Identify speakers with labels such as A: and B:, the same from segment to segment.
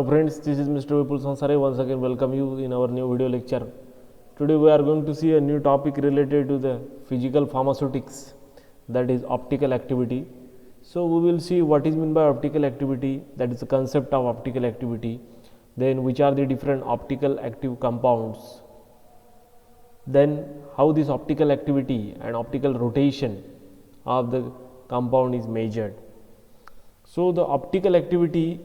A: Hello friends, this is Mr. Vipul Sansare. Once again welcome you in our new video lecture. Today we are going to see a new topic related to the physical pharmaceutics, that is optical activity. So we will see what is meant by optical activity, that is the concept of optical activity, then which are the different optical active compounds, then how this optical activity and optical rotation of the compound is measured. So the optical activity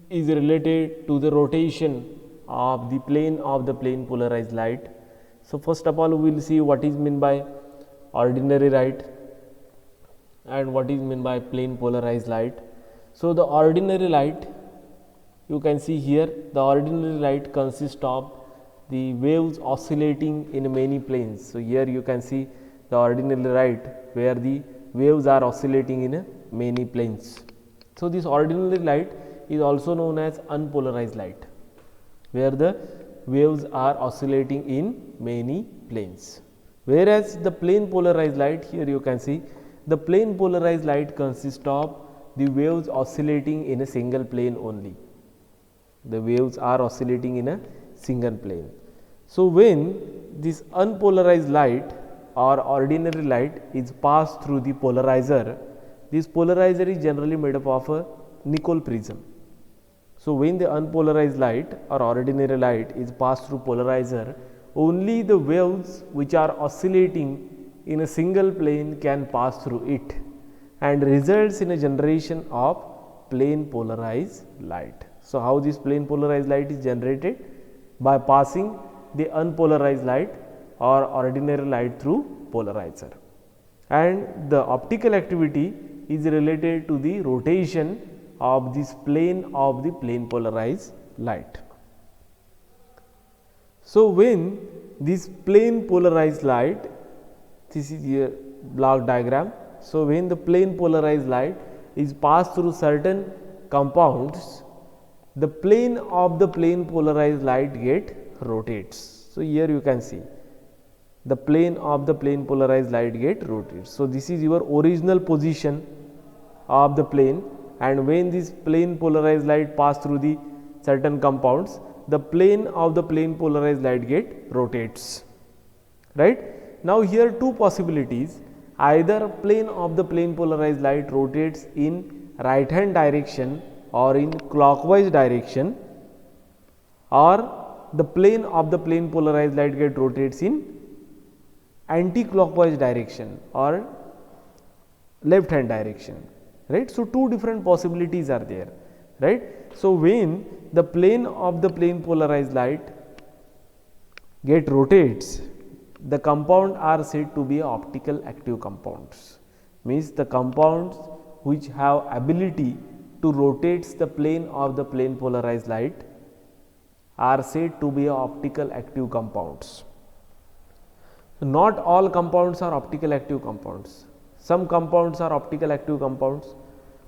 A: is related to the rotation of the plane polarized light. So first of all we will see what is meant by ordinary light and what is meant by plane polarized light. So the ordinary light, you can see here, the ordinary light consists of the waves oscillating in many planes. So here you can see the ordinary light where the waves are oscillating in many planes. So this ordinary light is also known as unpolarized light, where the waves are oscillating in many planes. Whereas the plane polarized light, here you can see the plane polarized light consists of the waves oscillating in a single plane only. The waves are oscillating in a single plane. So when this unpolarized light or ordinary light is passed through the polarizer, this polarizer is generally made up of a nickel prism. So when the unpolarized light or ordinary light is passed through polarizer, only the waves which are oscillating in a single plane can pass through it and results in a generation of plane polarized light. So how this plane polarized light is generated? By passing the unpolarized light or ordinary light through polarizer. And the optical activity is related to the rotation of this plane of the plane polarized light. So when this plane polarized light, this is a block diagram. So when the plane polarized light is passed through certain compounds, the plane of the plane polarized light rotates. So here you can see the plane of the plane polarized light rotates. So this is your original position of the plane, and when this plane polarized light pass through the certain compounds, the plane of the plane polarized light rotates, right. Now here two possibilities: either plane of the plane polarized light rotates in right hand direction or in clockwise direction, or the plane of the plane polarized light rotates in anti-clockwise direction or left hand direction, right. So two different possibilities are there, right. So when the plane of the plane polarized light rotates, the compound are said to be optical active compounds, means the compounds which have ability to rotates the plane of the plane polarized light are said to be optical active compounds. Not all compounds are optical active compounds. Some compounds are optical active compounds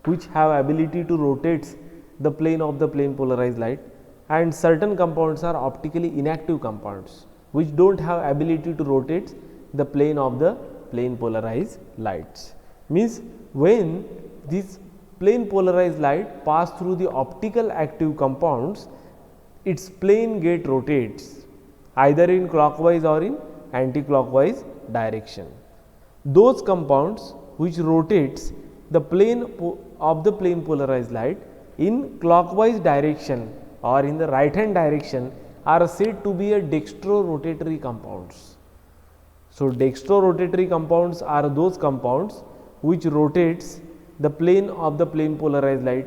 A: which have ability to rotate the plane of the plane polarized light, and certain compounds are optically inactive compounds which do not have ability to rotate the plane of the plane polarized lights. Means when this plane polarized light pass through the optical active compounds, its plane rotates either in clockwise or in anti-clockwise direction. Those compounds which rotates the plane of the plane polarized light in clockwise direction or in the right hand direction are said to be a dextrorotatory compounds. So dextrorotatory compounds are those compounds which rotates the plane of the plane polarized light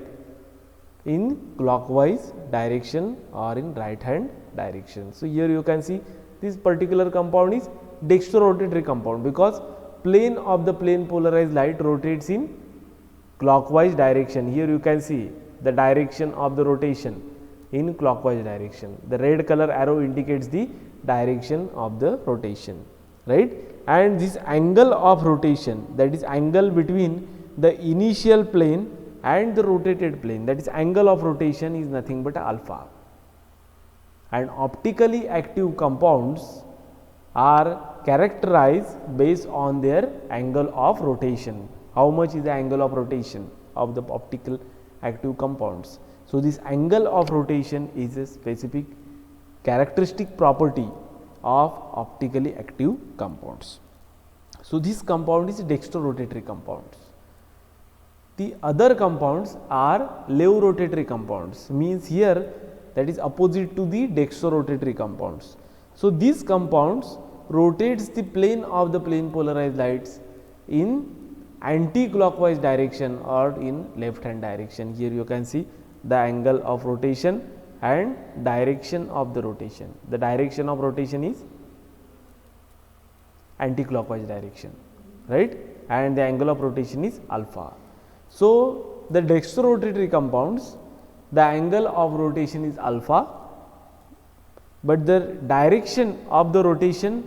A: in clockwise direction or in right hand direction. So here you can see this particular compound is dextrorotatory compound because plane of the plane polarized light rotates in clockwise direction. Here you can see the direction of the rotation in clockwise direction. The red color arrow indicates the direction of the rotation, right. And this angle of rotation, that is angle between the initial plane and the rotated plane, that is angle of rotation, is nothing but alpha. And optically active compounds are characterized based on their angle of rotation. How much is the angle of rotation of the optical active compounds? So this angle of rotation is a specific characteristic property of optically active compounds. So this compound is dextrorotatory compounds. The other compounds are levorotatory compounds, means here that is opposite to the dextrorotatory compounds. So these compounds rotates the plane of the plane polarized lights in anti-clockwise direction or in left hand direction. Here you can see the angle of rotation and direction of the rotation. The direction of rotation is anti-clockwise direction, right, and the angle of rotation is alpha. So the dextrorotatory compounds, the angle of rotation is alpha, but the direction of the rotation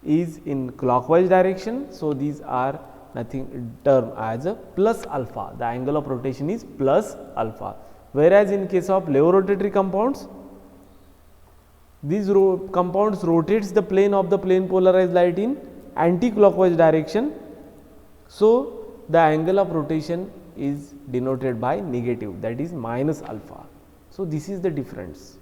A: is in clockwise direction. So these are nothing termed as a plus alpha. The angle of rotation is plus alpha. Whereas in case of levorotatory compounds, these compounds rotates the plane of the plane polarized light in anti-clockwise direction. So the angle of rotation is denoted by negative, that is minus alpha. So this is the difference.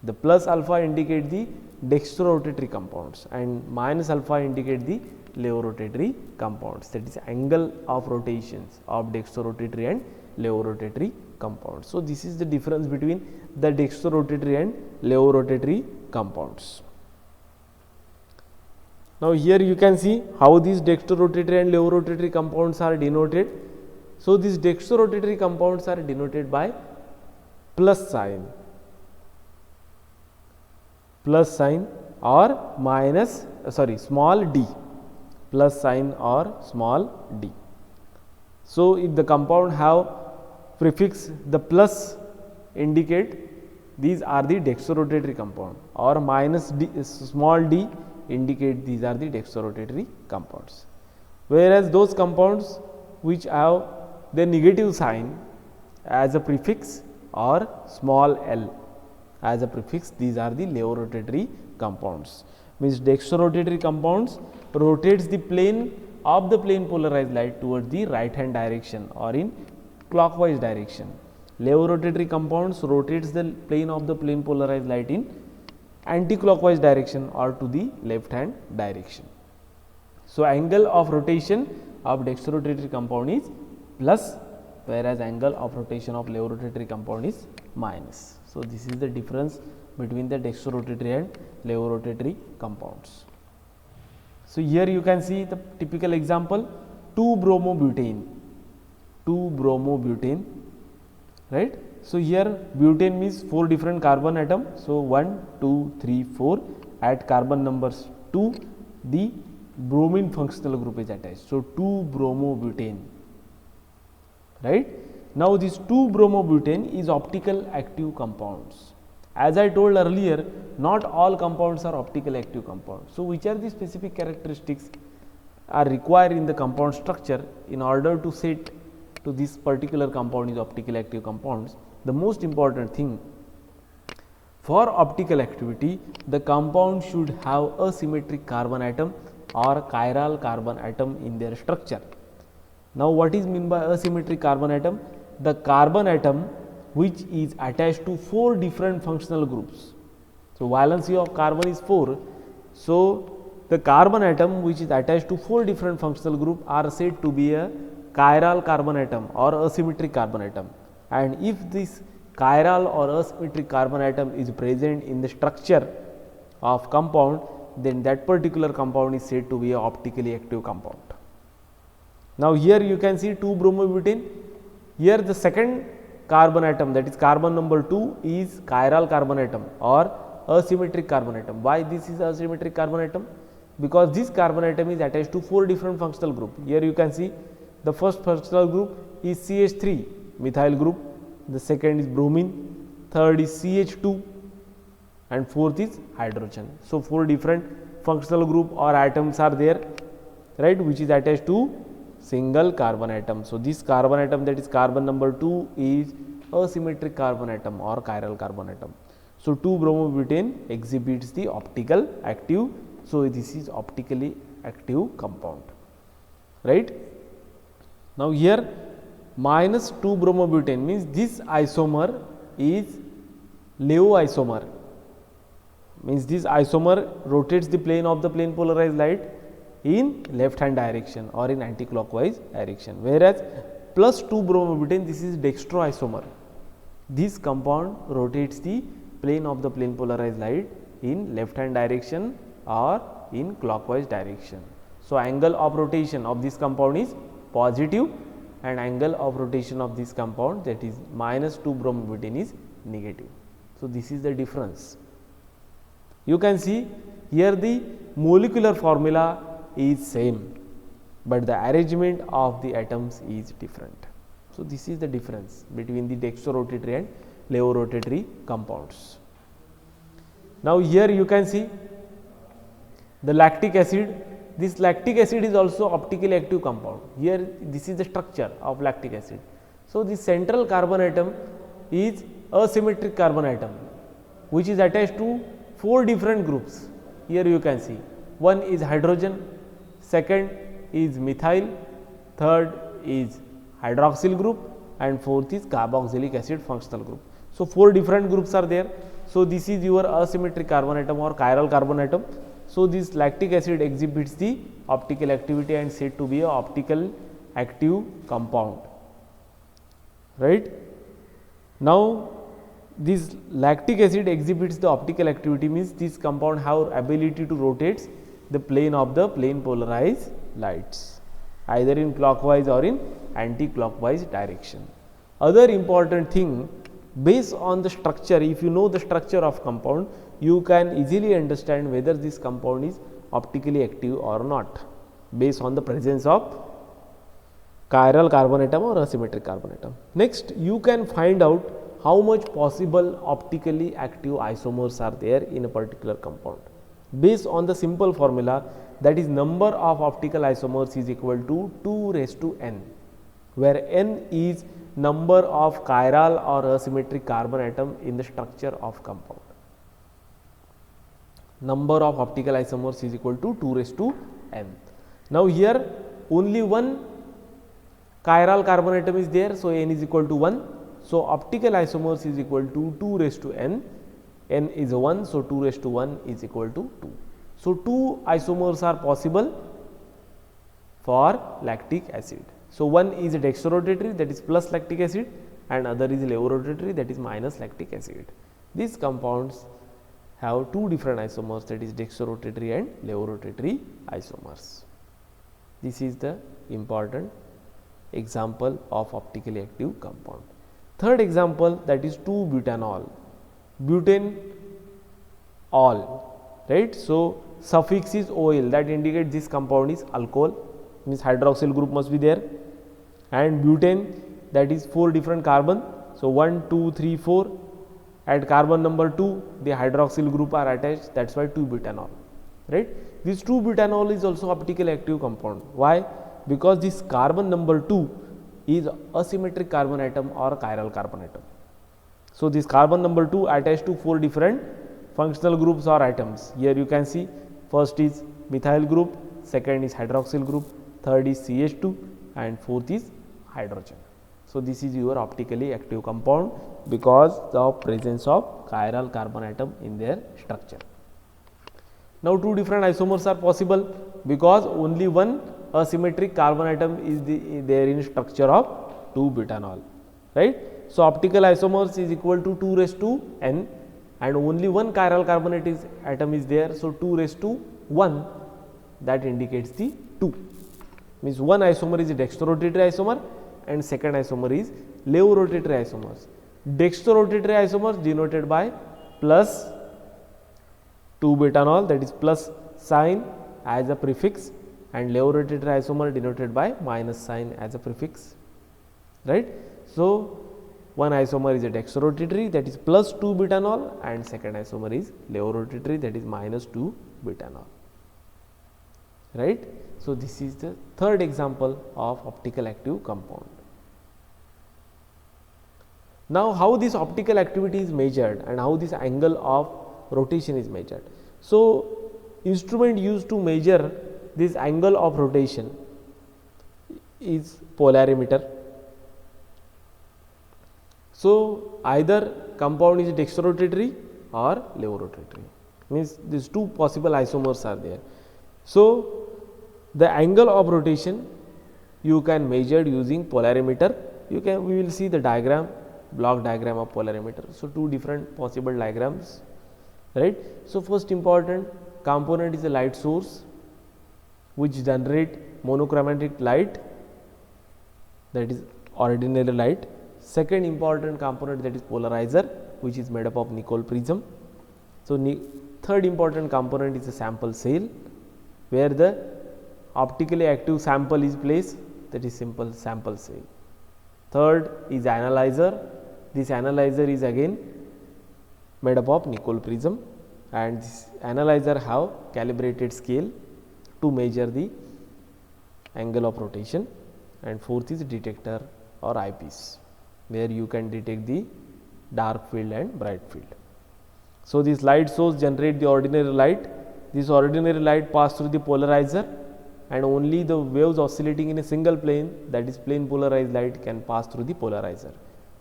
A: The plus alpha indicate the dextrorotatory compounds and minus alpha indicate the levorotatory compounds, that is angle of rotations of dextrorotatory and levorotatory compounds. So this is the difference between the dextrorotatory and levorotatory compounds. Now here you can see how these dextrorotatory and levorotatory compounds are denoted. So these dextrorotatory compounds are denoted by plus sign or minus small d, plus sign or small d. So if the compound have prefix the plus indicate these are the dextrorotatory compound, or minus d, small d indicate these are the dextrorotatory compounds. Whereas those compounds which have the negative sign as a prefix or small l as a prefix, these are the levorotatory compounds. Means dextrorotatory compounds rotates the plane of the plane polarized light towards the right hand direction or in clockwise direction. Levorotatory compounds rotates the plane of the plane polarized light in anti-clockwise direction or to the left hand direction. So angle of rotation of dextrorotatory compound is plus, whereas angle of rotation of levorotatory compound is minus. So this is the difference between the dextrorotatory and levorotatory compounds. So here you can see the typical example 2-bromobutane, right. So here butane means 4 different carbon atom. So 1, 2, 3, 4, at carbon numbers 2 the bromine functional group is attached. So 2-bromobutane, right. Now this 2-bromobutane is optical active compounds. As I told earlier, not all compounds are optical active compounds. So which are the specific characteristics are required in the compound structure in order to set to this particular compound is optical active compounds? The most important thing, for optical activity, the compound should have a symmetric carbon atom or chiral carbon atom in their structure. Now what is meant by asymmetric carbon atom? The carbon atom which is attached to 4 different functional groups. So valency of carbon is 4. So the carbon atom which is attached to 4 different functional groups are said to be a chiral carbon atom or asymmetric carbon atom. And if this chiral or asymmetric carbon atom is present in the structure of compound, then that particular compound is said to be a optically active compound. Now here you can see 2-bromobutane. Here the second carbon atom, that is carbon number 2, is chiral carbon atom or asymmetric carbon atom. Why this is asymmetric carbon atom? Because this carbon atom is attached to 4 different functional group. Here you can see the first functional group is CH3 methyl group, the second is bromine, third is CH2 and fourth is hydrogen. So 4 different functional group or atoms are there, right, which is attached to single carbon atom. So this carbon atom, that is carbon number 2, is asymmetric carbon atom or chiral carbon atom. So 2-bromobutane exhibits the optical active. So this is optically active compound, right. Now here minus 2 bromobutane means this isomer is Leo isomer, means this isomer rotates the plane of the plane polarized light in left hand direction or in anti-clockwise direction, whereas plus 2 bromobutane, this is dextro isomer. This compound rotates the plane of the plane polarized light in left hand direction or in clockwise direction. So, angle of rotation of this compound is positive and angle of rotation of this compound, that is minus 2 bromobutane, is negative. So, this is the difference. You can see here the molecular formula is same, but the arrangement of the atoms is different. So, this is the difference between the dextrorotatory and levorotatory compounds. Now, here you can see the lactic acid. This lactic acid is also optically active compound. Here this is the structure of lactic acid. So, the central carbon atom is asymmetric carbon atom, which is attached to 4 different groups. Here you can see one is hydrogen, second is methyl, third is hydroxyl group, and fourth is carboxylic acid functional group. So, 4 different groups are there. So, this is your asymmetric carbon atom or chiral carbon atom. So, this lactic acid exhibits the optical activity and said to be a optical active compound, right. Now, this lactic acid exhibits the optical activity, means this compound have ability to rotate the plane of the plane polarized lights either in clockwise or in anti-clockwise direction. Other important thing, based on the structure, if you know the structure of compound, you can easily understand whether this compound is optically active or not, based on the presence of chiral carbon atom or asymmetric carbon atom. Next, you can find out how much possible optically active isomers are there in a particular compound, based on the simple formula, that is number of optical isomers is equal to 2 raised to n, where n is number of chiral or asymmetric carbon atom in the structure of compound. Number of optical isomers is equal to 2 raised to n. Now, here only one chiral carbon atom is there, so n is equal to 1. So, optical isomers is equal to 2 raised to n, n is 1, so 2 raised to 1 is equal to 2. So, 2 isomers are possible for lactic acid. So, one is dextrorotatory, that is plus lactic acid, and other is levorotatory, that is minus lactic acid. These compounds have 2 different isomers, that is dextrorotatory and levorotatory isomers. This is the important example of optically active compound. Third example, that is 2-butanol, butane all, right. So, suffix is OL, that indicates this compound is alcohol, means hydroxyl group must be there, and butane, that is 4 different carbon. So, 1, 2, 3, 4, at carbon number 2 the hydroxyl group are attached, that is why 2-butanol, right. This 2-butanol is also optically active compound. Why? Because this carbon number 2 is asymmetric carbon atom or chiral carbon atom. So, this carbon number 2 attached to 4 different functional groups or atoms. Here you can see first is methyl group, second is hydroxyl group, third is CH2, and fourth is hydrogen. So, this is your optically active compound because of presence of chiral carbon atom in their structure. Now, 2 different isomers are possible because only one asymmetric carbon atom is there in structure of 2-butanol, right. So, optical isomers is equal to 2 raised to n, and only one chiral carbon atom is there. So, 2 raised to 1, that indicates the 2, means one isomer is dextrorotatory isomer and second isomer is levorotatory isomers. Dextrorotatory isomers denoted by plus 2-butanol, that is plus sign as a prefix, and levorotatory isomer denoted by minus sign as a prefix, right. So, one isomer is a dextrorotatory, that is plus 2-butanol, and second isomer is levorotatory, that is minus 2-butanol, right. So, this is the third example of optical active compound. Now, how this optical activity is measured and how this angle of rotation is measured. So, instrument used to measure this angle of rotation is polarimeter, So either compound is dextrorotatory or levorotatory, means these two possible isomers are there. So the angle of rotation you can measure using polarimeter. We will see the diagram, block diagram of polarimeter. So two different possible diagrams, right. So first important component is a light source which generate monochromatic light, that is ordinary light. Second important component, that is polarizer, which is made up of nickel prism. So third important component is a sample cell, where the optically active sample is placed, that is simple sample cell. Third is analyzer. This analyzer is again made up of nickel prism, and this analyzer have calibrated scale to measure the angle of rotation. And fourth is detector or eyepiece, where you can detect the dark field and bright field. So this light source generate the ordinary light. This ordinary light pass through the polarizer, and only the waves oscillating in a single plane, that is plane polarized light, can pass through the polarizer.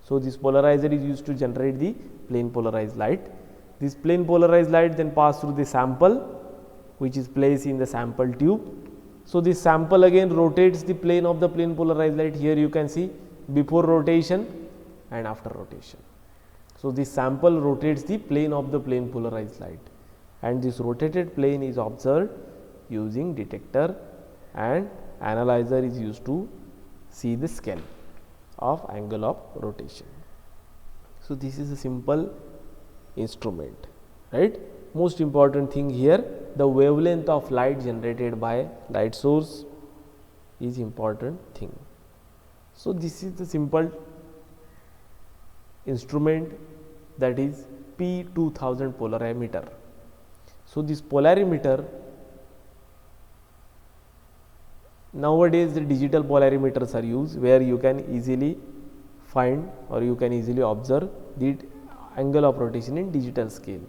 A: So this polarizer is used to generate the plane polarized light. This plane polarized light then pass through the sample, which is placed in the sample tube. So this sample again rotates the plane of the plane polarized light. Here you can see before rotation and after rotation. So this sample rotates the plane of the plane polarized light, and this rotated plane is observed using detector, and analyzer is used to see the scale of angle of rotation. So this is a simple instrument, right. Most important thing here, the wavelength of light generated by light source is important thing. So this is the simple instrument, that is P2000 polarimeter. So this polarimeter, nowadays the digital polarimeters are used, where you can easily find or you can easily observe the angle of rotation in digital scale.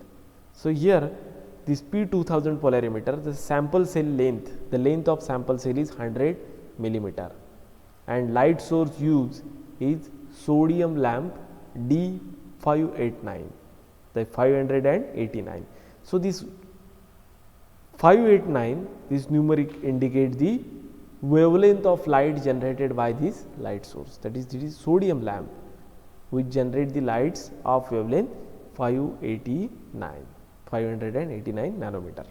A: So here this P2000 polarimeter, the sample cell length, the length of sample cell is 100 millimeter, and light source used is sodium lamp D589, the 589. So this 589, this numeric indicates the wavelength of light generated by this light source, that is this is sodium lamp which generate the lights of wavelength 589 nanometer.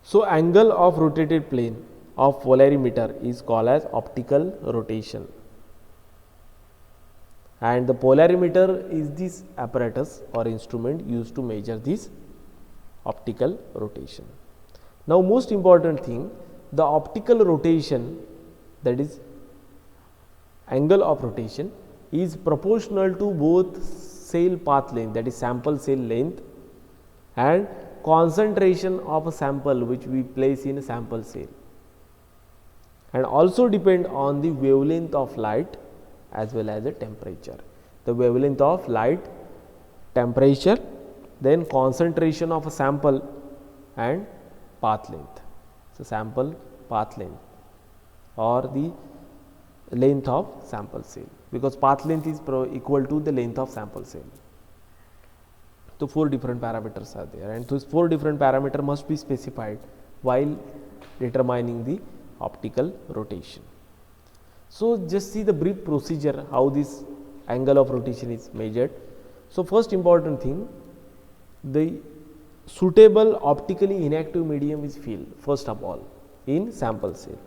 A: So angle of rotated plane of polarimeter is called as optical rotation, and the polarimeter is this apparatus or instrument used to measure this optical rotation. Now most important thing, the optical rotation, that is angle of rotation, is proportional to both cell path length, that is sample cell length, and concentration of a sample which we place in a sample cell, and also depend on the wavelength of light as well as the temperature. The wavelength of light, temperature, then concentration of a sample and path length. So sample path length or the length of sample cell, because path length is equal to the length of sample cell. So four different parameters are there, and those four different parameters must be specified while determining the optical rotation. So just see the brief procedure how this angle of rotation is measured. So first important thing, the suitable optically inactive medium is filled first of all in sample cell.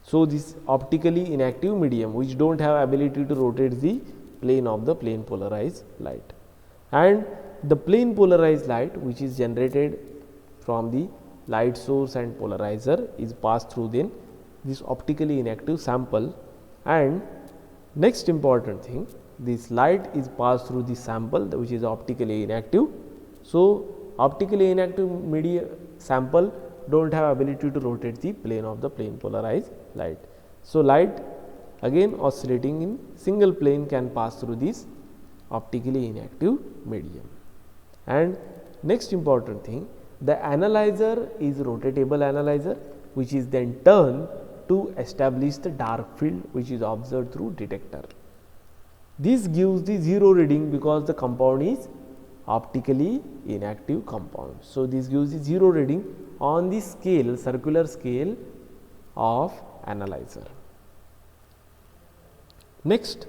A: So this optically inactive medium which don't have ability to rotate the plane of the plane polarized light, and the plane polarized light which is generated from the light source and polarizer is passed through then this optically inactive sample. And next important thing, this light is passed through the sample which is optically inactive. So optically inactive media sample don't have ability to rotate the plane of the plane polarized light. So light again oscillating in single plane can pass through this optically inactive medium. And next important thing, the analyzer is rotatable analyzer which is then turned to establish the dark field which is observed through detector. This gives the zero reading because the compound is optically inactive compound. So, this gives the zero reading on the scale, circular scale of analyzer. Next,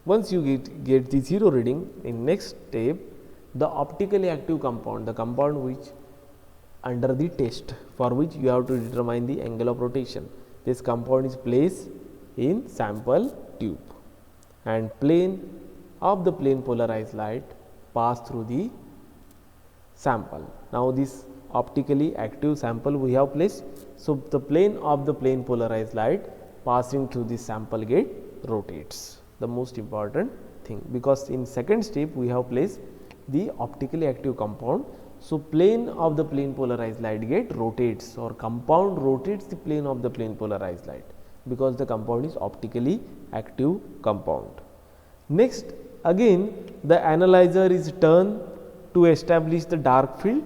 A: once you get the zero reading, in next step the optically active compound, the compound which under the test for which you have to determine the angle of rotation. This compound is placed in sample tube and plane of the plane polarized light pass through the sample. Now, this optically active sample we have placed. So, the plane of the plane polarized light passing through the sample get rotates, the most important thing, because in second step we have placed the optically active compound. So, plane of the plane polarized light get rotates, or compound rotates the plane of the plane polarized light, because the compound is optically active compound. Next, again the analyzer is turned to establish the dark field,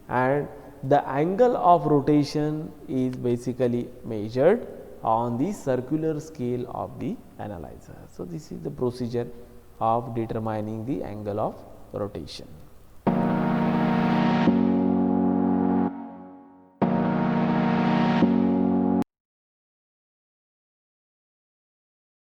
A: and the angle of rotation is basically measured on the circular scale of the analyzer. So, this is the procedure of determining the angle of rotation.